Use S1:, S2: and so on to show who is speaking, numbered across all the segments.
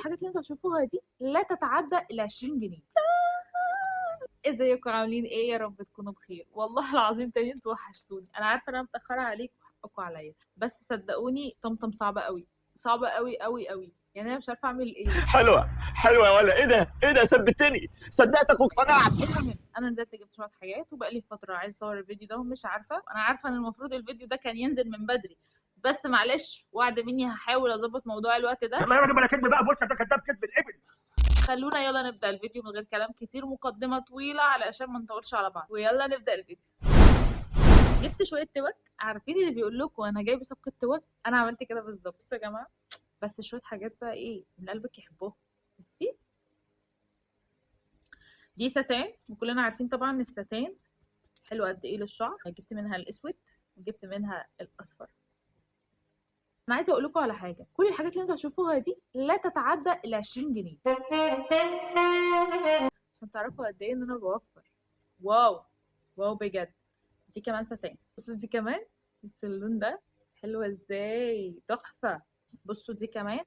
S1: الحاجات اللي انتوا هتشوفوها دي لا تتعدى ال 20 جنيه. ازيكم عاملين ايه؟ يا رب تكونوا بخير. والله العظيم تاني انتوا وحشتوني. انا عارفه انا متاخره عليكم وحقكم عليا، بس صدقوني طمطم صعبه قوي، صعبه قوي قوي قوي. يعني انا مش عارفه اعمل ايه.
S2: حلوه حلوه ولا ايه ده؟ ايه ده؟ ثبتني، صدقتك واقتنعت.
S1: المهم انا نزلت جبت شويه حاجات وبقالي فتره عايز اصور الفيديو ده ومش عارفه. انا عارفه ان المفروض الفيديو ده كان ينزل من بدري، بس معلش وعد مني هحاول اظبط موضوع الوقت ده.
S2: يلا يا راجل بلا كذب بقى، بص ده كذاب كذب الابل.
S1: خلونا يلا نبدا الفيديو من غير كلام كتير، مقدمه طويله علشان ما نطولش على بعض، ويلا نبدا الفيديو. جبت شويه توك. عارفين اللي بيقول لكم انا جايبه صفقه توك؟ انا عملت كده بالظبط. بصوا يا جماعه، بس شويه حاجات بقى ايه من قلبك يحبوها. بصي، دي ستان، وكلنا عارفين طبعا الستان حلوه قد ايه للشعر. جبت منها الاسود وجبت منها الاصفر. انا عايزه اقول لكم على حاجه، كل الحاجات اللي انتوا هتشوفوها دي لا تتعدى ال 20 جنيه، عشان تعرفوا قد ايه ان انا بوفر. واو واو بجد. دي كمان ستان. بصوا دي كمان، بصوا اللون ده حلو ازاي، تحفه. بصوا دي كمان،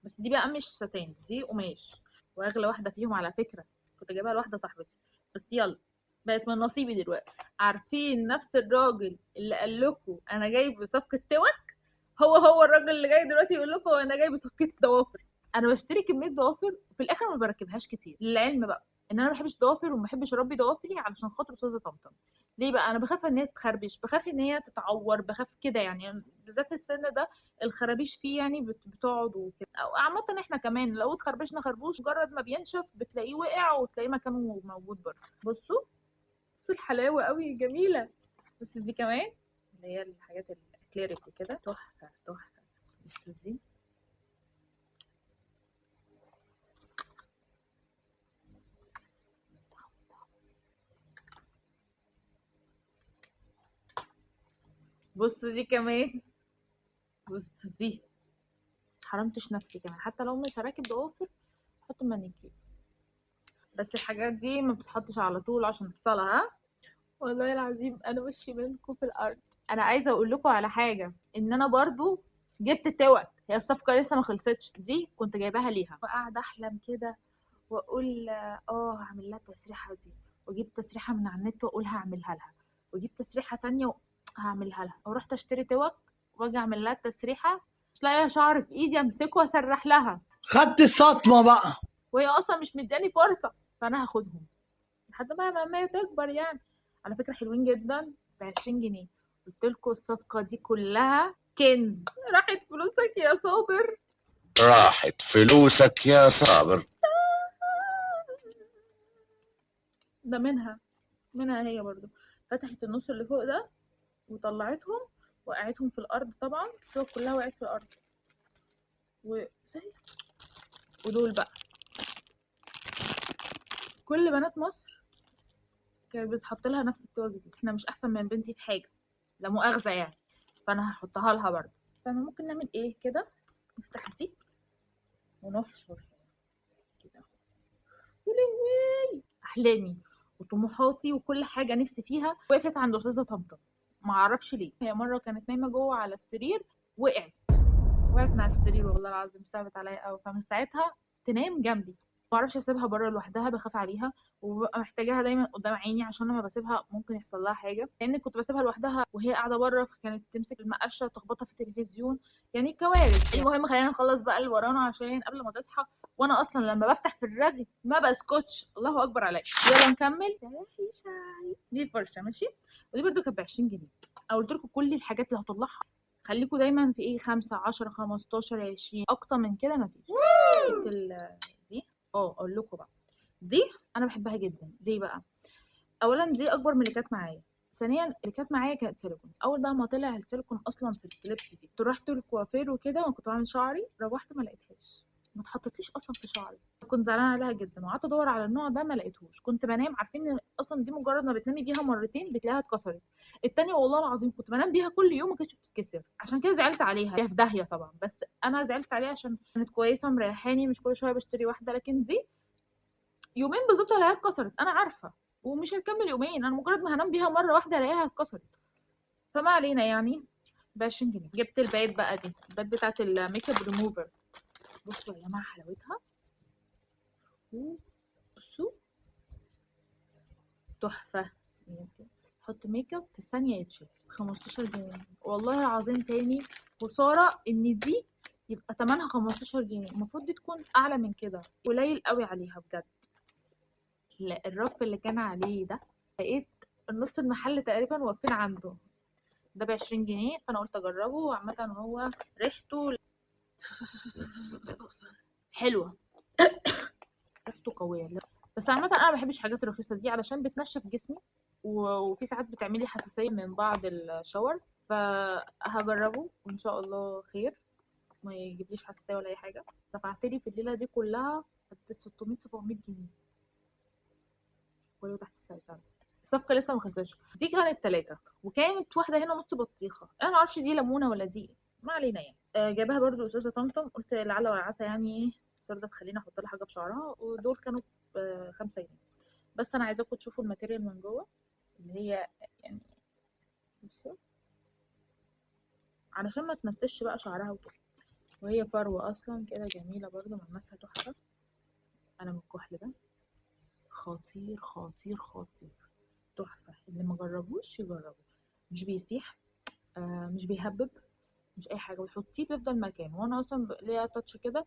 S1: بس دي بقى مش ستان، دي قماش، واغلى واحده فيهم على فكره. كنت جايبها لواحده صاحبتي، بس يلا بقت من نصيبي دلوقتي. عارفين نفس الراجل اللي قال لكم انا جايب صفقه توك، هو الراجل اللي جاي دلوقتي يقول لكم انا جايب صفقه ضوافر. انا بشتري كميه ضوافر وفي الاخر ما بركبهاش كتير، للعلم بقى ان انا ما بحبش ضوافر وما بحبش اربي ضوافري علشان خاطر استاذه طمطم. ليه بقى؟ انا بخاف ان هي تخربش، بخاف ان هي تتعور، بخاف كده يعني، بالذات السن ده الخرابيش فيه يعني بتقعد وكده. او عامه احنا كمان لو اتخربشنا خربوش مجرد ما بينشف بتلاقيه وقع وتلاقيه مكانه موجود برضه. بصوا بصوا الحلاوه قوي جميله. بصوا دي كمان اللي هي الحاجات الاكليريك وكده، تحفه تحفه. بصوا دي، بصوا دي كمان، بصوا دي. حرمتش نفسي كمان، حتى لو مش هراكب ضوافر احط مانيكير، بس الحاجات دي ما بتتحطش على طول عشان الصلاة. ها والله العظيم انا وشي منكم في الارض. انا عايزه اقول لكم على حاجه، ان انا برضو جبت توك. هي الصفقه لسه ما خلصتش، دي كنت جايباها ليها، وقاعده احلم كده واقول هعمل لها التسريحه دي، واجيب تسريحه من على النت واقول هعملها لها، واجيب تسريحه تانية هعملها لها، ورحت اشتري توك واجي اعمل لها التسريحه، مش لاقيه شعر في ايدي امسكه واسرح لها.
S3: خدت الصدمة بقى.
S1: وهي اصلا مش مداني فرصه، فانا هاخدهم لحد ما هي تكبر يعني. على فكره حلوين جدا ب 20 جنيه. قلت لكم الصفقه دي كلها كنز. راحت فلوسك يا صابر.
S4: راحت فلوسك يا صابر.
S1: ده منها هي برضو فتحت النص اللي فوق ده وطلعتهم، وقعتهم في الارض. طبعا الصور كلها وقعت في الارض. ودول بقى كل بنات مصر كانت بتحط لها نفس التوج دي. احنا مش احسن من بنتي في حاجه، لا مؤاخذه يعني، فانا هحطها لها برضه. فانا ممكن نعمل ايه كده، نفتح دي ونحشر كده. يا لهوي، احلامي وطموحاتي وكل حاجه نفسي فيها وقفت عند استاذه طمطم. ما اعرفش ليه. هي مره كانت نايمه جوه على السرير، وقعت من على السرير، والله العظيم صعبت عليا قوي. فمن ساعتها تنام جنبي، ما اعرفش اسيبها بره لوحدها، بخاف عليها وببقى محتاجاها دايما قدام عيني، عشان لما بسيبها ممكن يحصل لها حاجه. لان كنت بسيبها لوحدها وهي قاعده بره، كانت تمسك المقشه وتخبطها في التلفزيون، يعني كوارث. المهم خلينا نخلص بقى اللي ورانا عشان قبل ما تصحى. وانا اصلا لما بفتح في الرجل ما بسكتش، الله اكبر عليا. يلا نكمل. دي الفرشه ماشي، ودي برده كانت ب 20 جنيه. انا قلت لكم كل الحاجات اللي هطلعها خليكوا دايما في ايه، 5 10 15 20، اكتر من كده مفيش. جبت دي اقول لكم بقى، دي انا بحبها جدا. ليه بقى؟ اولا دي اكبر من اللي كانت معايا، ثانيا اللي كانت معايا كانت سيليكون. اول بقى ما طلع السيليكون اصلا في الكليبس دي، رحت الكوافير وكده وكنت بعمل شعري، روحت ما لقيتهاش، ما اتحطتليش اصلا في شعري. كنت زعلانه عليها جدا وقعدت ادور على النوع ده ما لقيتهوش. كنت بنام، عارفين ان اصلا دي مجرد ما بتنامي بيها مرتين بتلاقيها اتكسرت. التانية والله العظيم كنت بنام بيها كل يوم ما كانتش بتتكسر، عشان كده زعلت عليها. هي في داهيه طبعا، بس انا زعلت عليها عشان كانت كويسه مريحاني، مش كل شويه بشتري واحده. لكن دي يومين بالظبط الاقيها اتكسرت، انا عارفه، ومش هتكمل يومين، انا مجرد ما هنام بيها مره واحده الاقيها اتكسرت. فما علينا يعني. ب 20 جنيه. جبت الباد بقى، دي الباد بتاعت الميك اب ريموفر. بصوا يا جماعه حلاوتها، بصوا تحفه. حط ميك اب في ثانيه يتشال. 15 جنيه والله العظيم. تاني خساره ان دي يبقى تمنها 15 جنيه، المفروض دي تكون اعلى من كده، قليل قوي عليها بجد. لا الرف اللي كان عليه ده لقيت النص المحل تقريبا واقفين عنده. ده ب20 جنيه، فانا قلت اجربه. عامه هو ريحته حلوه ريحته قويه. بس عامه انا ما بحبش الحاجات الرخيصه دي علشان بتنشف جسمي، وفي ساعات بتعملي حساسيه من بعد الشاور، فهجربه وان شاء الله خير ما يجيبليش حساسيه ولا اي حاجه. دفعت لي في الليله دي كلها 600 700 جنيه ولو تحت السيطره. الصفقه لسه ما خلصتش. دي كانت 3 وكانت واحده هنا نص بطيخه، انا ما اعرفش دي ليمونه ولا دي، ما علينا يعني. جايباها برضو استاذه طمطم، قلت لعل وعسى يعني ايه ترضى تخليني احط لها حاجه في شعرها، ودول كانوا ب5 جنيه. بس انا عايزاكم تشوفوا الماتيريال من جوه اللي هي يعني بصوا علشان ما تمسش بقى شعرها وكده. وهي فروه اصلا كده جميله برضو، ملمسها تحفه. انا من الكحل ده خطير خطير خطير تحفه. اللي ما جربوش يجربه. مش بيسيح، مش بيهبب، مش اي حاجه، وتحطيه بيفضل مكانه. وانا اصلا ليا تاتش كده.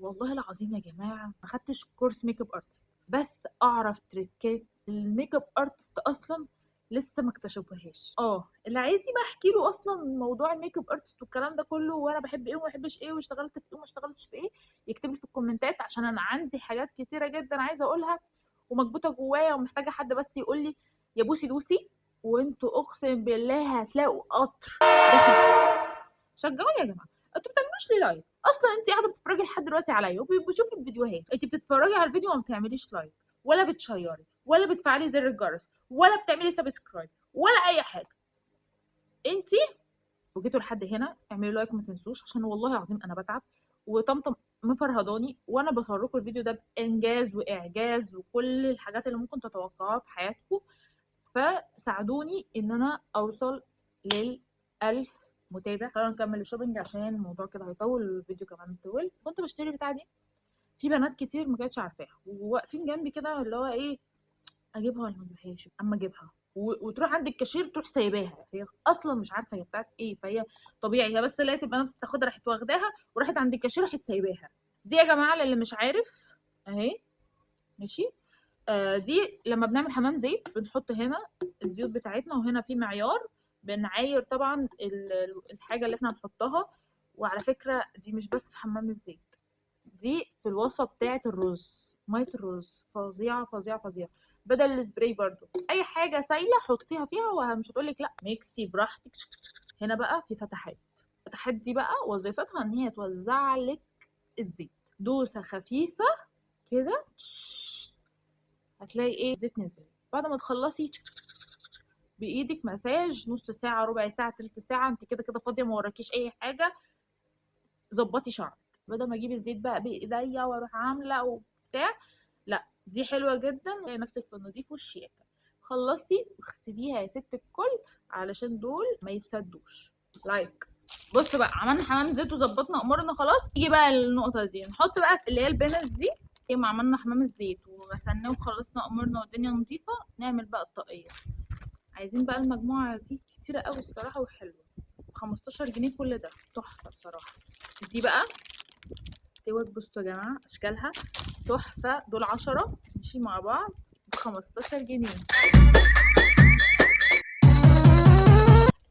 S1: والله العظيم يا جماعه ما خدتش كورس ميك اب ارتست، بس اعرف تريكات الميك اب ارتست اصلا لسه ما اكتشفوهاش. اللي عايزني بقى احكي له اصلا موضوع الميك اب ارتست والكلام ده كله، وانا بحب ايه وما بحبش ايه واشتغلت في ايه وما اشتغلتش في ايه، يكتب لي في الكومنتات، عشان انا عندي حاجات كتيره جدا عايزه اقولها ومكبوته جوايا ومحتاجه حد بس يقول لي يا بوسي دوسي، وانتوا اقسم بالله هتلاقوا قطر داخل. شجعوني يا جماعه. انتوا بتعملوش لي لايك اصلا؟ انت قاعده بتتفرجي لحد دلوقتي عليا وبتشوفي الفيديوهات، انت بتتفرجي على الفيديو وما بتعمليش لايك ولا بتشيري ولا بتفعلي زر الجرس ولا بتعملي سبسكرايب ولا اي حاجه. انت وجيتوا لحد هنا اعملوا لايك ما تنسوش، عشان والله العظيم انا بتعب وطمطم مفرهداني، وانا بصور لكم الفيديو ده بانجاز واعجاز وكل الحاجات اللي ممكن تتوقعوها في حياتكم. فساعدوني ان انا اوصل لل1000 متابع. خلينا نكمل الشوبينج عشان الموضوع كده هيطول، الفيديو كمان طول. كنت بشتري بتاع دي، في بنات كتير ما كانتش عارفاها وواقفين جنبي كده اللي هو ايه اجيبها ولا ما اجيبهاش. اما اجيبها وتروح عند الكاشير تروح سايباها، هي اصلا مش عارفه هي بتاعت ايه. فهي طبيعي هي بس لقيت البنات تاخدها راحت واخداها وراحت عند الكاشير راحت سايباها. دي يا جماعه اللي مش عارف اهي ماشي. دي لما بنعمل حمام زيت بنحط هنا الزيوت بتاعتنا، وهنا في معيار بنعاير طبعا الحاجه اللي احنا هنحطها. وعلى فكره دي مش بس في حمام الزيت، دي في الوصفه بتاعه الرز، ميه الرز فظيعه فظيعه فظيعه. بدل السبراي برضو اي حاجه سايله حطيها فيها ومش هتقولك لا، ميكسي براحتك. هنا بقى في فتحات. الفتحات دي بقى وظيفتها ان هي توزع لك الزيت دوسه خفيفه كده، هتلاقي ايه زيت نزل. بعد ما تخلصي بايدك مساج نص ساعه ربع ساعه تلت ساعه، انت كده كده فاضيه ما وراكيش اي حاجه، ظبطي شعرك بدل ما اجيب الزيت بقى بايديا واروح عامله وبتاع. لا دي حلوه جدا، تلاقي نفسك في النظيف والشياكه. خلصتي اغسليها يا ست الكل علشان دول ما يتسدوش. لايك. بص بقى عملنا حمام زيت وظبطنا امورنا خلاص. يجي بقى النقطه دي نحط بقى اللي هي البنس دي. ما عملنا حمام الزيت وغسلناه وخلصنا امورنا والدنيا نظيفه، نعمل بقى الطاقيه. عايزين بقى المجموعه دي كتيره قوي الصراحه وحلوه. 15 جنيه كل ده تحفه الصراحه. دي بقى توك. بصوا يا جماعه اشكالها تحفه. دول 10 ماشي مع بعض ب15 جنيه.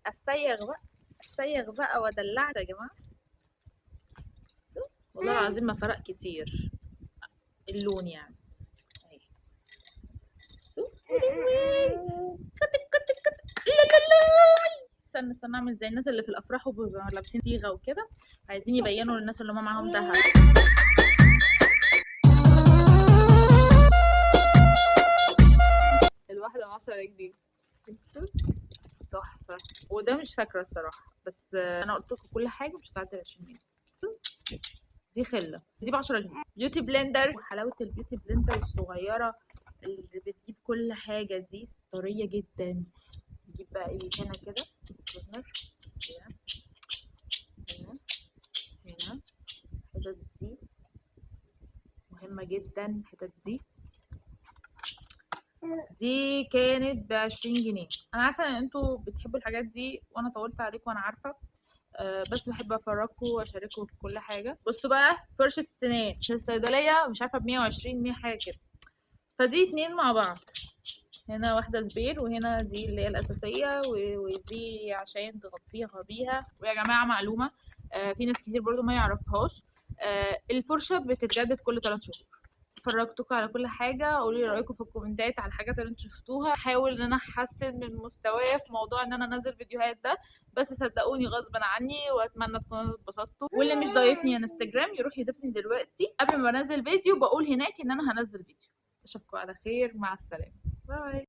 S1: الصيغ بقى الصيغ بقى ودلعت يا جماعه. بصوا والله العظيم ما فرق كتير اللون يعني. اهي بصوا استنى اعمل زي الناس اللي في الافراح وبيبقوا لابسين صيغه وكده، عايزين يبينوا للناس اللي هم معاهم دهب. الواحده 10 جنيه. تحفه. وده مش فاكره الصراحه، بس انا قلت لكم كل حاجه مش هتعدي 20 جنيه. دي خله دي ب 10 جنيه. بيوتي بلندر، وحلاوه البيوتي بلندر الصغيره اللي بتجيب كل حاجه دي طريه جدا. نجيب بقى ايه هنا كده هنا هنا هنا الحتت دي مهمة جدا. الحتت دي كانت ب20 جنيه. انا عارفة ان انتوا بتحبوا الحاجات دي وانا طولت عليكم وانا عارفة، بس بحب افرجكم واشارككم في كل حاجة. بصوا بقى، فرشة سنان في الصيدلية مش عارفة ب120 100 حاجة كده، فدي 2 مع بعض. هنا واحدة سبير وهنا دي اللي هي الأساسية ودي عشان تغطيها بيها. ويا جماعة معلومة في ناس كتير برضو ما يعرفهاش، الفرشة بتتجدد كل 3 شهور. فرجتكم على كل حاجة، قولي رأيكم في الكومنتات على الحاجات اللي انتوا شفتوها. حاول ان انا احسن من مستواي في موضوع ان انا انزل فيديوهات ده، بس صدقوني غصب عني، واتمنى تكونوا اتبسطتوا. واللي مش ضايفني انستجرام يروح يضيفني دلوقتي قبل ما انزل فيديو، بقول هناك ان انا هنزل فيديو. اشوفكم على خير، مع السلامة، باي.